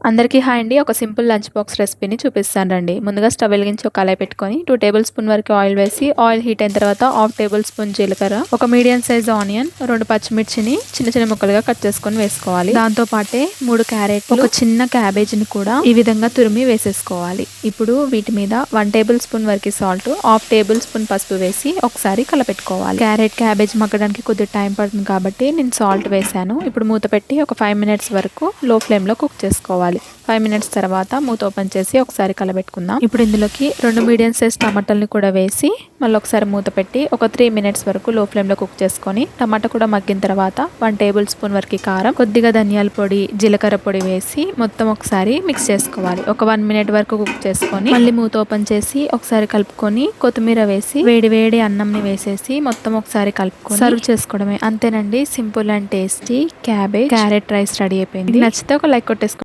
అందరికీ హాయ్ అండి. ఒక సింపుల్ లంచ్ బాక్స్ రెసిపీని చూపిస్తాను రండి. ముందుగా స్టవ్ వెలిగించి ఒక కళాయి పెట్టుకొని 2 టేబుల్ స్పూన్ వరకు ఆయిల్ వేసి ఆయిల్ హీట్ అయిన తర్వాత 1/2 టేబుల్ స్పూన్ జీలకర్ర, ఒక మీడియం సైజ్ ఆనియన్, 2 పచ్చిమిర్చిని చిన్న చిన్న ముక్కలుగా కట్ చేసుకొని వేసుకోవాలి. దాంతో పాటే 3 క్యారెట్, ఒక చిన్న క్యాబేజీని కూడా ఈ విధంగా తురిమి వేసేసుకోవాలి. ఇప్పుడు వీటి మీద 1 టేబుల్ స్పూన్ వరకు సాల్ట్, 1/2 టేబుల్ స్పూన్ పసుపు వేసి ఒకసారి కలపెట్టుకోవాలి. క్యారెట్, క్యాబేజ్ మగ్గడానికి కొద్దిగా టైం పడుతుంది కాబట్టి నేను సాల్ట్ వేసాను. ఇప్పుడు మూత పెట్టి ఒక 5 మినిట్స్ వరకు లో ఫ్లేమ్ లో కుక్ చేసుకోవాలి. 5 మినిట్స్ తర్వాత మూత ఓపెన్ చేసి ఒకసారి కలబెట్టుకుందాం. ఇప్పుడు ఇందులోకి 2 మీడియం సైజ్ టమాటాలని కూడా వేసి మళ్ళీ ఒకసారి మూత పెట్టి ఒక 3 మినిట్స్ వరకు లో ఫ్లేమ్ లో కుక్ చేసుకొని టమాటా కూడా మగ్గిన తర్వాత 1 టేబుల్ స్పూన్ వరకు కారం, కొద్దిగా ధనియాల పొడి, జీలకర్ర పొడి వేసి మొత్తం ఒకసారి మిక్స్ చేసుకోవాలి. ఒక 1 మినిట్ వరకు కుక్ చేసుకొని మళ్ళీ మూత ఓపెన్ చేసి ఒకసారి కలుపుకొని కొత్తిమీర వేసి వేడి వేడి అన్నంని వేసేసి మొత్తం ఒకసారి కలుపుకొని సర్వ్ చేసుకోవడమే. అంతేనండి, simple and tasty carrot rice ready అయిపోయింది. నచ్చితే ఒక లైక్ కొట్టేసుకోండి.